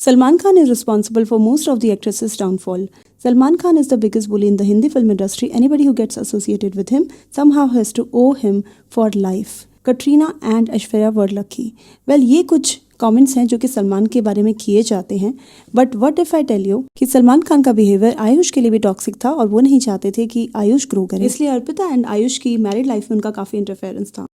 Salman Khan is responsible for most of the actress's downfall. Salman Khan is the biggest bully in the Hindi film industry. Anybody who gets associated with him somehow has to owe him for life. Katrina and Aishwarya were lucky. Well, ये कुछ comments हैं जो कि सलमान के बारे में किए जाते हैं, but what if I tell you कि सलमान खान का बिहेवियर आयुष के लिए भी टॉक्सिक था और वो नहीं चाहते थे कि आयुष ग्रो करे, इसलिए अर्पिता एंड आयुष की मैरिड लाइफ में उनका काफी इंटरफेरेंस था.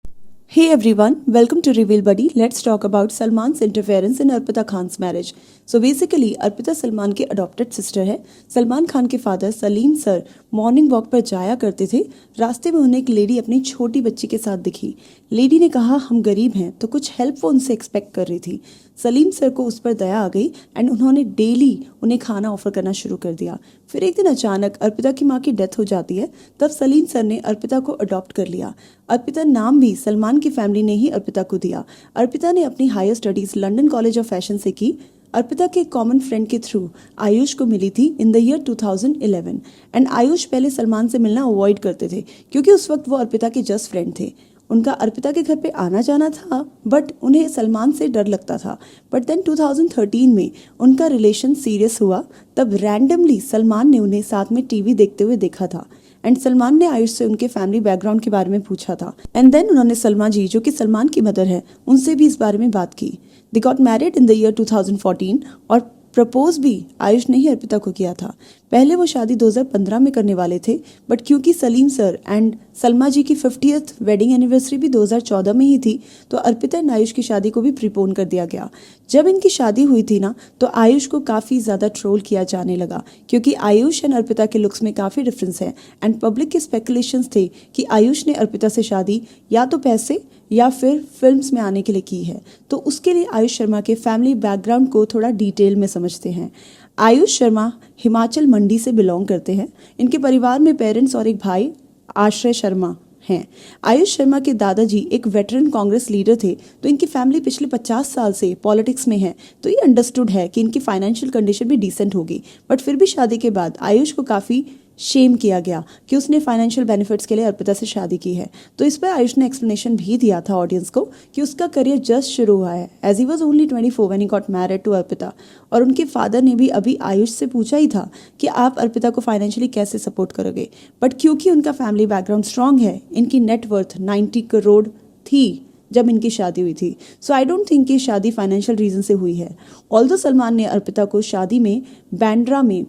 Hey everyone, welcome to Reveal Buddy. Let's talk about Salman's interference in Arpita Khan's marriage. So basically, Arpita Salman की adopted sister है. सलमान खान के father Salim sir morning walk पर जाया करते थे. रास्ते में उन्हें एक लेडी अपनी छोटी बच्ची के साथ दिखी. लेडी ने कहा हम गरीब हैं, तो कुछ हेल्प वो उनसे एक्सपेक्ट कर रही थी. सलीम सर को उस पर दया आ गई एंड उन्होंने डेली उन्हें खाना ऑफर करना शुरू कर दिया. फिर एक दिन अचानक अर्पिता की माँ की डेथ हो जाती है. तब सलीम सर ने अर्पिता को अडॉप्ट कर लिया. अर्पिता नाम भी सलमान की फैमिली ने ही अर्पिता को दिया. अर्पिता ने अपनी higher studies London College of Fashion से की. अर्पिता के कॉमन फ्रेंड के थ्रू आयुष को मिली थी in the year 2011 and Aayush पहले सलमान से मिलना अवॉइड करते थे क्योंकि उस वक्त वो अर्पिता के जस्ट फ्रेंड थे. उनका अर्पिता के घर पे आना जाना था बट उन्हें सलमान से डर लगता था. बट देन 2013 में उनका रिलेशन सीरियस हुआ. तब रैंडमली सलमान ने उन्हें साथ में टीवी देखते हुए देखा था एंड सलमान ने आयुष से उनके फैमिली बैकग्राउंड के बारे में पूछा था एंड देन उन्होंने सलमा जी जो कि सलमान की मदर है उनसे भी इस बारे में बात की. They got married in the year 2014 और प्रपोज भी आयुष ने ही अर्पिता को किया था. पहले वो शादी 2015 में करने वाले थे बट क्योंकि सलीम सर एंड सलमा जी की 50th वेडिंग एनिवर्सरी भी 2014 में ही थी तो अर्पिता एंड आयुष की शादी को भी प्रीपोन कर दिया गया. जब इनकी शादी हुई थी ना तो आयुष को काफ़ी ज़्यादा ट्रोल किया जाने लगा क्योंकि आयुष एंड अर्पिता के लुक्स में काफ़ी डिफरेंस है एंड पब्लिक के स्पेकुलेशंस थे कि आयुष ने अर्पिता से शादी या तो पैसे या फिर फिल्म्स में आने के लिए की है. तो उसके लिए आयुष शर्मा के फैमिली बैकग्राउंड को थोड़ा डिटेल में समझते हैं. आयुष शर्मा हिमाचल मंडी से बिलोंग करते हैं. इनके परिवार में पेरेंट्स और एक भाई आश्रय शर्मा हैं. आयुष शर्मा के दादाजी एक वेटरन कांग्रेस लीडर थे तो इनकी फैमिली पिछले 50 साल से पॉलिटिक्स में है तो ये अंडरस्टूड है कि इनकी फाइनेंशियल कंडीशन भी डिसेंट होगी. बट फिर भी शादी के बाद आयुष को काफ़ी शेम किया गया कि उसने फाइनेंशियल बेनिफिट्स के लिए अर्पिता से शादी की है. तो इस पर आयुष ने एक्सप्लेनेशन भी दिया था ऑडियंस को कि उसका करियर जस्ट शुरू हुआ है एज ही was only 24 when he got married to Arpita. और उनके फादर ने भी अभी आयुष से पूछा ही था कि आप अर्पिता को फाइनेंशियली कैसे सपोर्ट करोगे. बट क्योंकि उनका फैमिली बैकग्राउंड स्ट्रांग है, इनकी नेटवर्थ 90 करोड़ थी जब इनकी शादी हुई थी. सो आई डोंट थिंक कि शादी फाइनेंशियल रीजन से हुई है. ऑल्दो सलमान ने अर्पिता को शादी में बैंड्रा में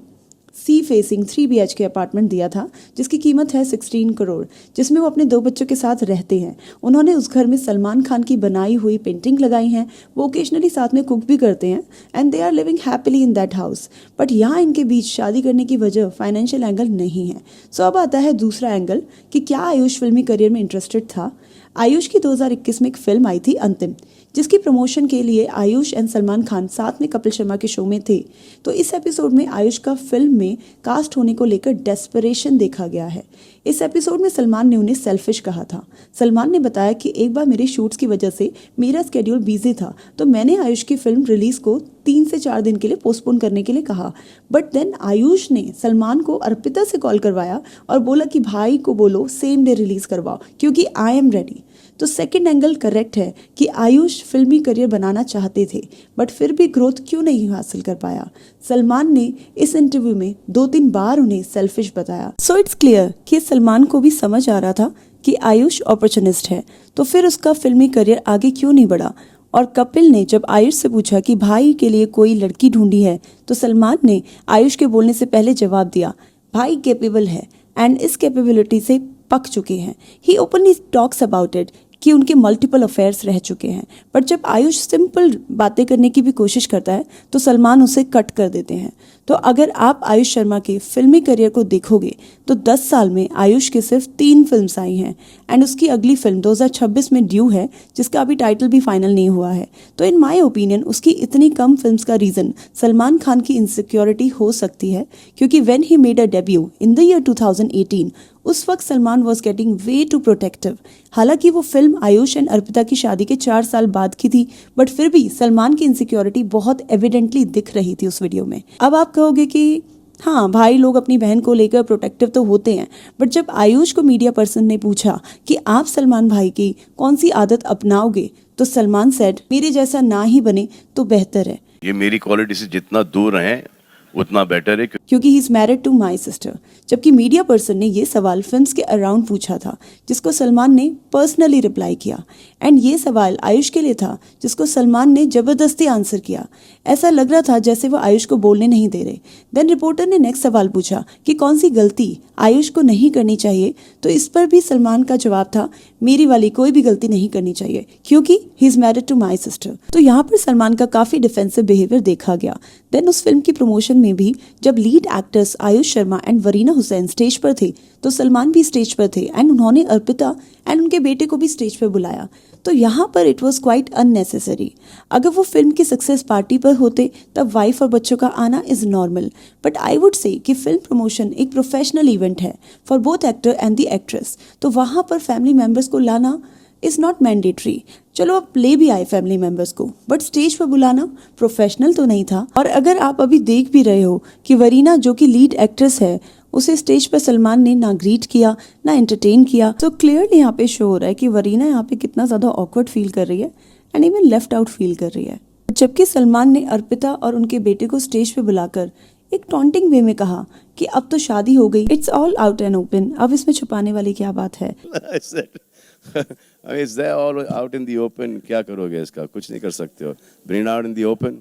सी फेसिंग 3 BHK अपार्टमेंट दिया था जिसकी कीमत है 16 करोड़ जिसमें वो अपने 2 बच्चों के साथ रहते हैं. उन्होंने उस घर में सलमान खान की बनाई हुई पेंटिंग लगाई हैं. वो ओकेजनली साथ में कुक भी करते हैं and they are living happily in that house. But यहाँ इनके बीच शादी करने की वजह फाइनेंशियल एंगल नहीं है. सो अब आता है दूसरा एंगल कि क्या आयुष फिल्मी करियर में इंटरेस्टेड था. आयुष की 2021 में एक फिल्म आई थी अंतिम जिसकी प्रमोशन के लिए आयुष एंड सलमान खान साथ में कपिल शर्मा के शो में थे. तो इस एपिसोड में आयुष का फिल्म में कास्ट होने को लेकर डेस्परेशन देखा गया है. इस एपिसोड में सलमान ने उन्हें सेल्फिश कहा था. सलमान ने बताया कि एक बार मेरे शूट्स की वजह से मेरा स्केड्यूल बिजी था तो मैंने आयुष की फिल्म रिलीज को 3 से 4 दिन के लिए पोस्टपोन करने के लिए कहा. बट देन आयुष ने सलमान को अर्पिता से कॉल करवाया और बोला कि भाई को बोलो सेम डे रिलीज करवाओ क्योंकि आई एम रेडी. तो सेकंड एंगल करेक्ट है कि आयुष फिल्मी करियर बनाना चाहते थे बट फिर भी ग्रोथ क्यों नहीं हासिल कर पाया. सलमान ने इस इंटरव्यू में 2-3 बार उन्हें सेल्फिश बताया. सो इट्स क्लियर कि सलमान को भी समझ आ रहा था कि आयुष अपॉर्चुनिस्ट है तो फिर उसका फिल्मी करियर आगे क्यों नहीं बढ़ा. और कपिल ने जब आयुष से पूछा कि भाई के लिए कोई लड़की ढूंढी है तो सलमान ने आयुष के बोलने से पहले जवाब दिया भाई कैपेबल है एंड इस कैपेबिलिटी से पक चुके हैं. ही ओपनली टॉक्स अबाउट इट कि उनके मल्टीपल अफेयर्स रह चुके हैं. बट जब आयुष सिंपल बातें करने की भी कोशिश करता है तो सलमान उसे कट कर देते हैं. तो अगर आप आयुष शर्मा के फिल्मी करियर को देखोगे तो 10 साल में आयुष के सिर्फ 3 फिल्म्स आई हैं एंड उसकी अगली फिल्म 2026 में ड्यू है जिसका अभी टाइटल भी फाइनल नहीं हुआ है. तो इन माय ओपिनियन उसकी इतनी कम फिल्म्स का रीज़न सलमान खान की इनसिक्योरिटी हो सकती है क्योंकि when he made a debut in the year 2018 उस वक्त Salman was getting way too protective. हालांकि वो फिल्म आयुष एंड अर्पिता की शादी के 4 साल बाद की थी बट फिर भी सलमान की इनसिक्योरिटी बहुत एविडेंटली दिख रही थी उस वीडियो में. अब आप कहोगे कि हाँ भाई लोग अपनी बहन को लेकर प्रोटेक्टिव तो होते हैं बट जब आयुष को मीडिया पर्सन ने पूछा कि आप सलमान भाई की कौन सी आदत अपनाओगे तो सलमान सेड मेरे जैसा ना ही बने तो बेहतर है ये मेरी क्वालिटी से जितना दूर रहें उतना बेटर है। क्योंकि he is married to my sister. जबकि मीडिया पर्सन ने ये सवाल फिल्म्स के अराउंड पूछा था, जिसको सलमान ने पर्सनली रिप्लाई किया। एंड ये सवाल आयुष के लिए था, जिसको सलमान ने जबरदस्ती आंसर किया। ऐसा लग रहा था जैसे वो आयुष को बोलने नहीं दे रहे। देन रिपोर्टर ने नेक्स्ट सवाल पूछा कि कौन सी गलती आयुष को नहीं करनी चाहिए, तो इस पर भी सलमान का जवाब था, मेरी वाली कोई भी गलती नहीं करनी चाहिए क्योंकि he is married to my sister. तो यहाँ पर सलमान का काफी डिफेंसिव बिहेवियर देखा गया। देन उस फिल्म की प्रमोशन में भी जब lead actors Ayush Sharma and Varina Hussain stage पर थे, तो सलमान भी स्टेज पर थे एंड उन्होंने अर्पिता एंड उनके बेटे को भी स्टेज पर बुलाया। तो यहाँ पर इट वॉज क्वाइट अननेसेसरी। अगर वो फिल्म की सक्सेस पार्टी पर होते तब वाइफ और बच्चों का आना is normal, but I would say कि फिल्म प्रमोशन एक प्रोफेशनल इवेंट है for both actor and the actress. तो वहाँ पर फैमिली मेम्बर्स को लाना इज नॉट मैंडेटरी। चलो आप ले भी आए फैमिली मेंबर्स को, बट स्टेज पर बुलाना प्रोफेशनल तो नहीं था। और अगर आप अभी देख भी रहे हो कि वरीना जो कि लीड एक्ट्रेस है, उसे स्टेज पर सलमान ने ना ग्रीट किया ना एंटरटेन किया। तो क्लियरली यहाँ पे शो हो रहा है कि वरीना यहाँ पे कितना ज्यादा ऑकवर्ड फील कर रही है and even left out feel कर रही है। जबकि सलमान ने अर्पिता और उनके बेटे को स्टेज पे बुलाकर एक टॉन्टिंग वे में कहा कि अब तो शादी हो गई, it's all out and open, अब इसमें छुपाने वाली क्या बात है। It's there all out in the open. क्या करोगे इसका, कुछ नहीं कर सकते हो। Bring it out in the open.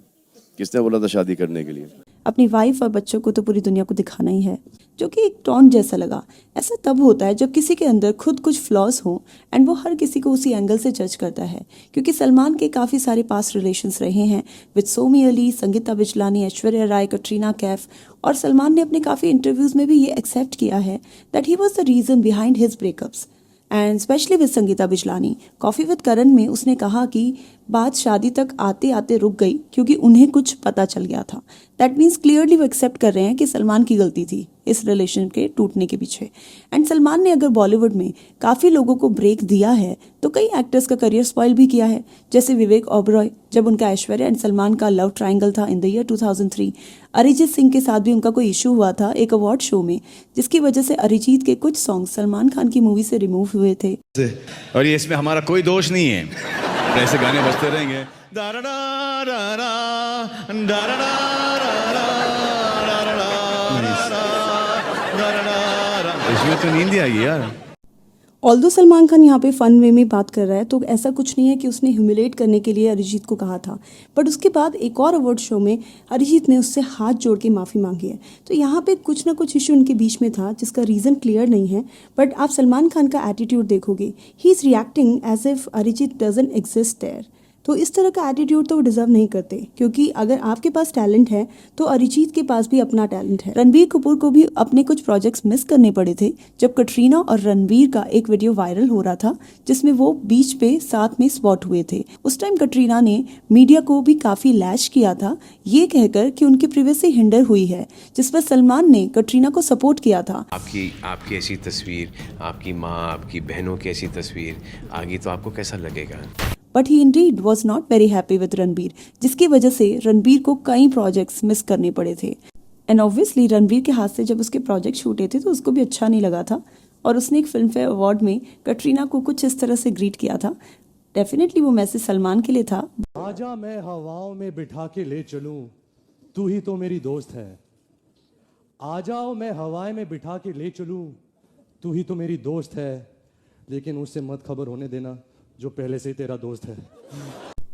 किसने बोला था शादी करने के लिए? अपनी वाइफ और बच्चों को तो पूरी दुनिया को दिखाना ही है, जो कि एक टॉन्ट जैसा लगा। ऐसा तब होता है जब किसी के अंदर खुद कुछ फ्लॉज हो एंड वो हर किसी को उसी एंगल से जज करता है। क्योंकि सलमान के काफ़ी सारे पास्ट रिलेशंस रहे हैं विद सोमी अली, संगीता बिजलानी, ऐश्वर्या राय, कटरीना कैफ, और सलमान ने अपने काफ़ी इंटरव्यूज़ में भी ये एक्सेप्ट किया है that he was the reason behind his breakups and specially with Sangeeta Bijlani. Coffee with Karan में उसने कहा कि बात शादी तक आते आते रुक गई क्योंकि उन्हें कुछ पता चल गया था। दैट मीन्स क्लियरली वो एक्सेप्ट कर रहे हैं कि सलमान की गलती थी इस रिलेशन के टूटने के पीछे। एंड सलमान ने अगर बॉलीवुड में काफ़ी लोगों को ब्रेक दिया है तो कई एक्टर्स का करियर स्पॉइल भी किया है, जैसे विवेक ओबरॉय जब उनका ऐश्वर्या एंड सलमान का लव ट्रायंगल था इन द ईयर 2003। अरिजीत सिंह के साथ भी उनका कोई इशू हुआ था एक अवार्ड शो में, जिसकी वजह से अरिजीत के कुछ सॉन्ग सलमान खान की मूवी से रिमूव हुए थे। और ये इसमें हमारा कोई दोष नहीं है, ऐसे गाने बजते रहेंगे। इसमें तो नींद आई यार। ऑल्दो सलमान खान यहाँ पे फन वे में बात कर रहा है, तो ऐसा कुछ नहीं है कि उसने ह्यूमिलेट करने के लिए अरिजीत को कहा था, बट उसके बाद एक और अवार्ड शो में अरिजीत ने उससे हाथ जोड़ के माफ़ी मांगी है। तो यहाँ पे कुछ ना कुछ इशू उनके बीच में था जिसका रीज़न क्लियर नहीं है, बट आप सलमान खान का एटीट्यूड देखोगे, he is reacting as if Arijit doesn't exist there. तो इस तरह का एटीट्यूड तो वो डिजर्व नहीं करते, क्योंकि अगर आपके पास टैलेंट है तो अरिजीत के पास भी अपना टैलेंट है। रणबीर कपूर को भी अपने कुछ प्रोजेक्ट्स मिस करने पड़े थे जब कटरीना और रणबीर का एक वीडियो वायरल हो रहा था जिसमें वो बीच पे साथ में स्पॉट हुए थे। उस टाइम कटरीना ने मीडिया को भी काफ़ी लैश किया था, ये कहकर कि उनकी प्रिवेसी हिंडर हुई है, जिस पर सलमान ने कटरीना को सपोर्ट किया था। आपकी ऐसी तस्वीर, आपकी माँ, आपकी बहनों की ऐसी तस्वीर आ गई तो आपको कैसा लगेगा? But he Indeed was not very happy with Ranbir, जिसकी वजह से रणबीर को कई प्रोजेक्ट्स मिस करने पड़े थे। एंड ऑब्वियसली रणबीर के हाथ से जब उसके प्रोजेक्ट छूटे थे तो उसको भी अच्छा नहीं लगा था, और उसने एक फिल्म फेयर अवार्ड में कटरीना को कुछ इस तरह से ग्रीट किया था। डेफिनेटली वो मैसेज सलमान के लिए था। आजा मैं हवाओं में बिठा के ले चलूं, तू ही तो मेरी दोस्त है। आ जाओ मैं हवाएं में बिठा के ले चलूं, तू ही तो मेरी दोस्त है, लेकिन उससे मत खबर होने देना जो पहले से ही तेरा दोस्त है।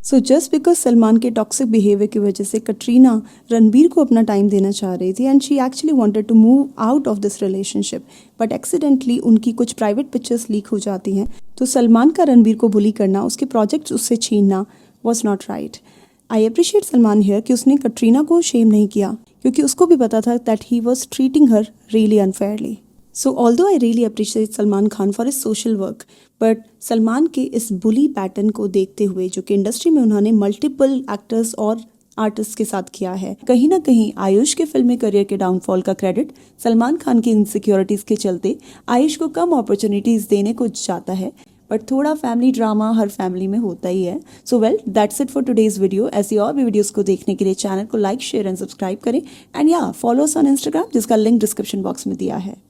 सो जस्ट बिकॉज सलमान के टॉक्सिक बिहेवियर की वजह से कटरीना रणबीर को अपना टाइम देना चाह रही थी and she actually wanted to move out of this relationship, but accidentally उनकी कुछ प्राइवेट पिक्चर्स लीक हो जाती हैं। तो सलमान का रणबीर को बुली करना, उसके प्रोजेक्ट्स उससे छीनना was not right. I appreciate Salman here कि उसने कटरीना को शेम नहीं किया, क्योंकि उसको भी पता था that he was treating her really unfairly. So although I really appreciate Salman Khan for his social work, but Salman के इस बुली पैटर्न को देखते हुए जो कि इंडस्ट्री में उन्होंने मल्टीपल एक्टर्स और आर्टिस्ट के साथ किया है, कहीं ना कहीं आयुष के फिल्मी करियर के डाउनफॉल का क्रेडिट सलमान खान की इनसिक्योरिटीज के चलते आयुष को कम अपॉर्चुनिटीज देने को जाता है। बट थोड़ा फैमिली ड्रामा हर फैमिली में होता ही है। So well, that's it for today's video. ऐसी और भी वीडियोस को देखने के लिए चैनल को लाइक, शेयर एंड सब्सक्राइब करें, एंड या फॉलो अस ऑन इंस्टाग्राम, जिसका लिंक डिस्क्रिप्शन बॉक्स में दिया है।